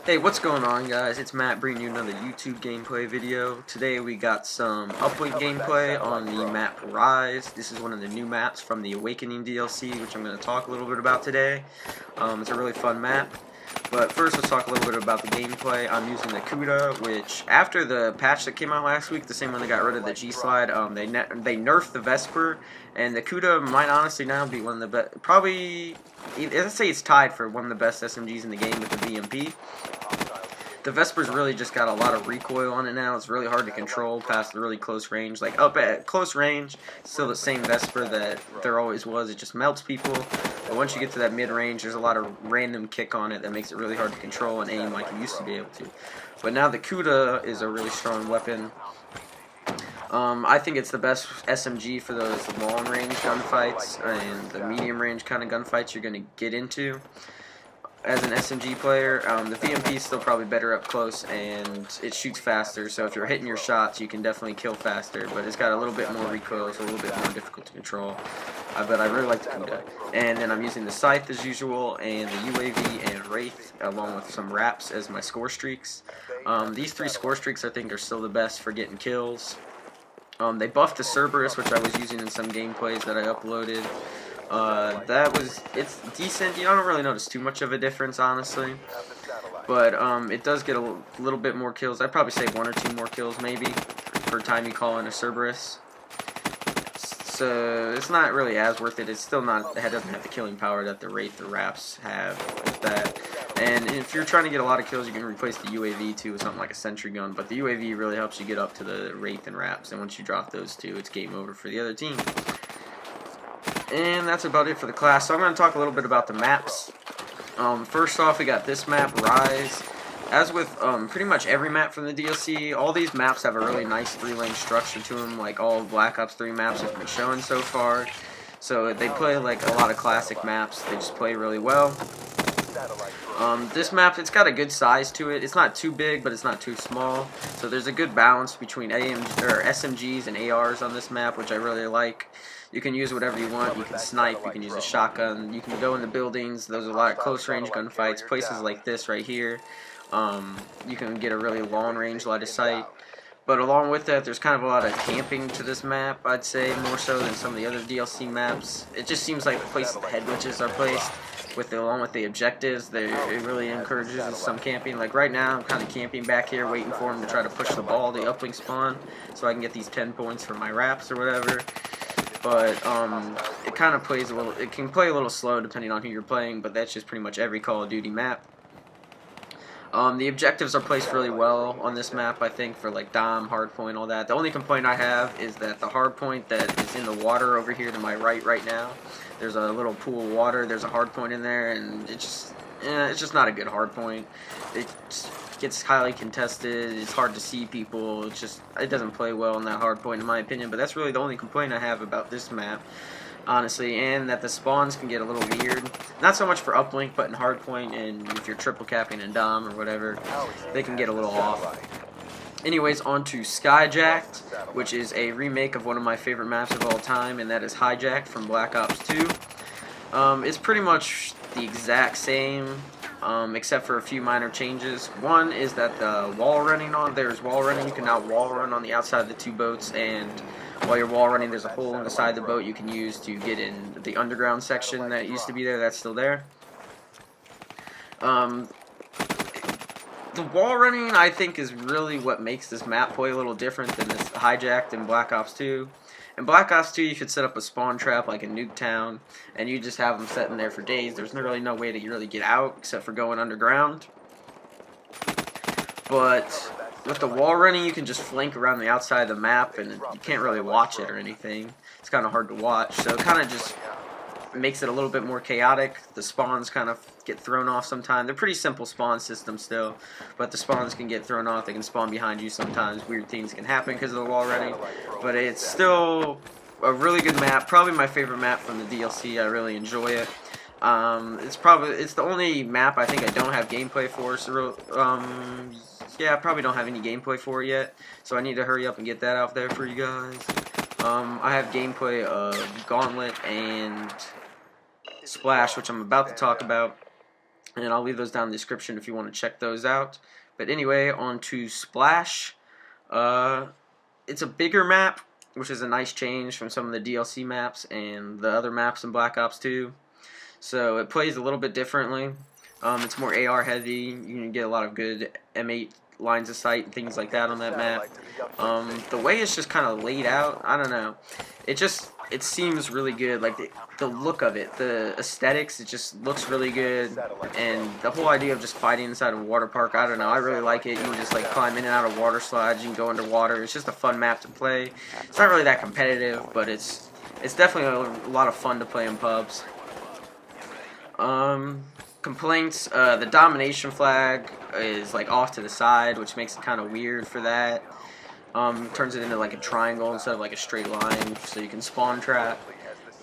Hey, what's going on, guys? It's Matt bringing you another YouTube gameplay video. Today we got some uplink gameplay on the map Rise. This is one of the new maps from the Awakening DLC, which I'm going to talk a little bit about today. It's a really fun map. But first, let's talk a little bit about the gameplay. I'm using the Kuda, which after the patch that came out last week, the same one that got rid of the G-Slide, they nerfed the Vesper, and the Kuda might honestly now be one of the best, probably, let's say it's tied for one of the best SMGs in the game with the VMP. The Vesper's really just got a lot of recoil on it now. It's really hard to control past the really close range. Like up at close range, still the same Vesper that there always was. It just melts people. But once you get to that mid range, there's a lot of random kick on it that makes it really hard to control and aim like you used to be able to. But now the Kuda is a really strong weapon. I think it's the best SMG for those long range gunfights and the medium range kind of gunfights you're going to get into. As an SMG player, the VMP is still probably better up close and it shoots faster, so if you're hitting your shots you can definitely kill faster, but it's got a little bit more recoil, so a little bit more difficult to control. But I really like the Kuda. And then I'm using the Scythe as usual, and the UAV and Wraith, along with some Wraps as my score streaks. These three score streaks I think are still the best for getting kills. They buffed the Cerberus, which I was using in some gameplays that I uploaded. It's decent. You don't really notice too much of a difference, honestly. But it does get a little bit more kills. I'd probably say 1 or 2 more kills, maybe, per time you call in a Cerberus. So it's not really as worth it. It's still not. It doesn't have the killing power that the Wraith or Wraps have with that. And if you're trying to get a lot of kills, you can replace the UAV too with something like a sentry gun. But the UAV really helps you get up to the Wraith and Wraps. And once you drop those two, it's game over for the other team. And that's about it for the class. So I'm going to talk a little bit about the maps. First off, we got this map, Rise. As with pretty much every map from the DLC, all these maps have a really nice 3-lane structure to them, like all Black Ops 3 maps have been showing so far. So they play like a lot of classic maps. They just play really well. This map, it's got a good size to it. It's not too big, but it's not too small. So there's a good balance between SMGs and ARs on this map, which I really like. You can use whatever you want. You can snipe, you can use a shotgun, you can go in the buildings. There's a lot of close range gunfights, places like this right here. You can get a really long range line of sight. But along with that, there's kind of a lot of camping to this map, I'd say, more so than some of the other DLC maps. It just seems like the places the head witches are placed, along with the objectives, it really encourages some camping. Like right now, I'm kind of camping back here, waiting for him to try to push the ball, the uplink spawn, so I can get these 10 points for my Wraps or whatever. But it kind of plays a little. It can play a little slow depending on who you're playing, but that's just pretty much every Call of Duty map. The objectives are placed really well on this map, I think, for like Dom, Hardpoint, all that. The only complaint I have is that the Hardpoint that is in the water over here to my right now, there's a little pool of water, there's a Hardpoint in there, and it's just not a good Hardpoint. It just gets highly contested, it's hard to see people, it doesn't play well on that Hardpoint in my opinion, but that's really the only complaint I have about this map, honestly, and that the spawns can get a little weird. Not so much for uplink, but in hardpoint and if you're triple capping in Dom or whatever, they can get a little off. Anyways, on to Skyjacked, which is a remake of one of my favorite maps of all time, and that is Hijacked from Black Ops 2. It's pretty much the exact same, except for a few minor changes. One is that the wall running there's wall running. You can now wall run on the outside of the 2 boats, and while you're wall running, there's a hole in the side of the boat you can use to get in the underground section that used to be there. That's still there. The wall running, I think, is really what makes this map play a little different than this Hijacked in Black Ops 2. In Black Ops 2, you could set up a spawn trap like in Nuketown, and you just have them sitting there for days. There's really no way to really get out except for going underground. But with the wall running, you can just flank around the outside of the map, and you can't really watch it or anything. It's kind of hard to watch, so it kind of just makes it a little bit more chaotic. The spawns kind of get thrown off sometimes. They're pretty simple spawn systems still, but the spawns can get thrown off. They can spawn behind you sometimes. Weird things can happen because of the wall running, but it's still a really good map. Probably my favorite map from the DLC. I really enjoy it. It's the only map I think I don't have gameplay for. So yeah, I probably don't have any gameplay for it yet, so I need to hurry up and get that out there for you guys. I have gameplay of Gauntlet and Splash, which I'm about to talk about. and I'll leave those down in the description if you want to check those out. But anyway, on to Splash. It's a bigger map, which is a nice change from some of the DLC maps and the other maps in Black Ops 2. So it plays a little bit differently. It's more AR heavy. You can get a lot of good M8 lines of sight and things like that on that map. The way it's just kind of laid out, I don't know. It seems really good. Like the look of it, the aesthetics, it just looks really good. And the whole idea of just fighting inside of a water park, I don't know. I really like it. You can just like climb in and out of water slides. You can go underwater. It's just a fun map to play. It's not really that competitive, but it's definitely a lot of fun to play in pubs. Complaints, the domination flag is like off to the side, which makes it kind of weird for that. Turns it into like a triangle instead of like a straight line, so you can spawn trap.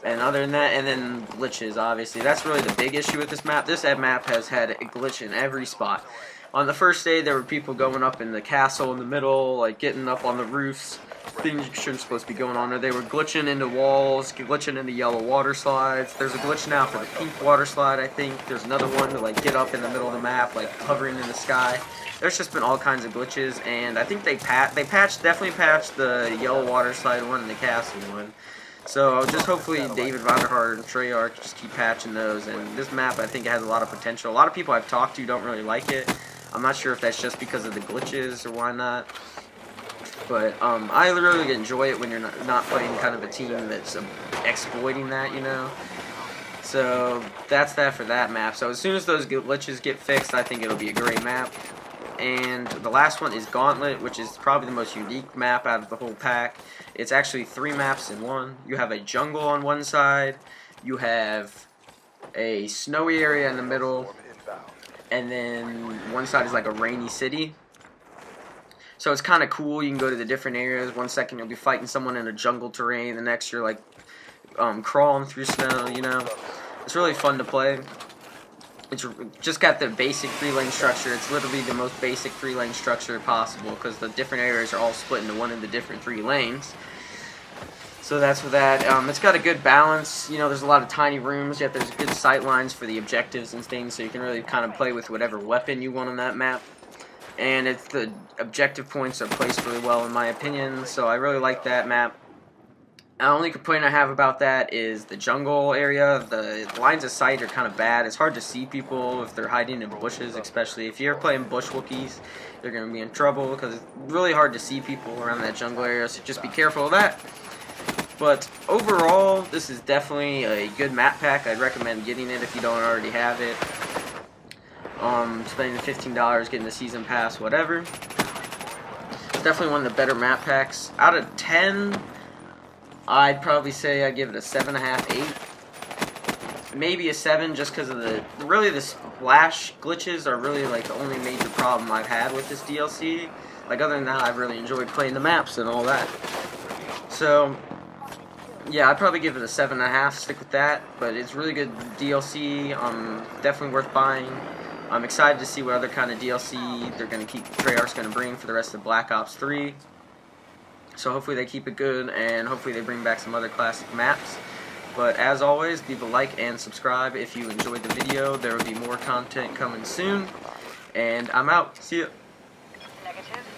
And other than that, and then glitches, obviously. That's really the big issue with this map. This map has had a glitch in every spot. On the first day, there were people going up in the castle in the middle, like getting up on the roofs. Things you shouldn't supposed to be going on there. They were glitching into walls, glitching into yellow water slides. There's a glitch now for the pink water slide, I think. There's another one to like get up in the middle of the map, like hovering in the sky. There's just been all kinds of glitches, and I think they definitely patched the yellow water slide one and the castle one. So just hopefully David Vonderhaar and Treyarch just keep patching those. And this map, I think, it has a lot of potential. A lot of people I've talked to don't really like it. I'm not sure if that's just because of the glitches or why not. But I really enjoy it when you're not playing kind of a team that's exploiting that, you know. So that's that for that map. So as soon as those glitches get fixed, I think it'll be a great map. And the last one is Gauntlet, which is probably the most unique map out of the whole pack. It's actually 3 maps in one. You have a jungle on one side, you have a snowy area in the middle, and then one side is like a rainy city. So it's kind of cool. You can go to the different areas. One second you'll be fighting someone in a jungle terrain, the next you're like crawling through snow, you know. It's really fun to play. It's just got the basic 3-lane structure. It's literally the most basic 3-lane structure possible because the different areas are all split into one of the different 3 lanes. So that's for that. It's got a good balance. You know, there's a lot of tiny rooms, yet there's good sight lines for the objectives and things, so you can really kind of play with whatever weapon you want on that map. And the objective points are placed really well in my opinion, so I really like that map. The only complaint I have about that is the jungle area. The lines of sight are kind of bad. It's hard to see people if they're hiding in bushes, especially if you're playing bush Wookiees. They're going to be in trouble because it's really hard to see people around that jungle area, so just be careful of that. But overall, this is definitely a good map pack. I'd recommend getting it if you don't already have it. Spending the $15, getting the season pass, whatever. It's definitely one of the better map packs. Out of 10, I'd probably say I'd give it a 7.5, 8. Maybe a 7 just because of the splash glitches are really like the only major problem I've had with this DLC. Like other than that, I've really enjoyed playing the maps and all that. So yeah, I'd probably give it a 7.5, stick with that. But it's really good DLC, definitely worth buying. I'm excited to see what other kind of DLC Treyarch's going to bring for the rest of Black Ops 3. So hopefully they keep it good, and hopefully they bring back some other classic maps. But as always, leave a like and subscribe if you enjoyed the video. There will be more content coming soon. And I'm out. See ya. Negative.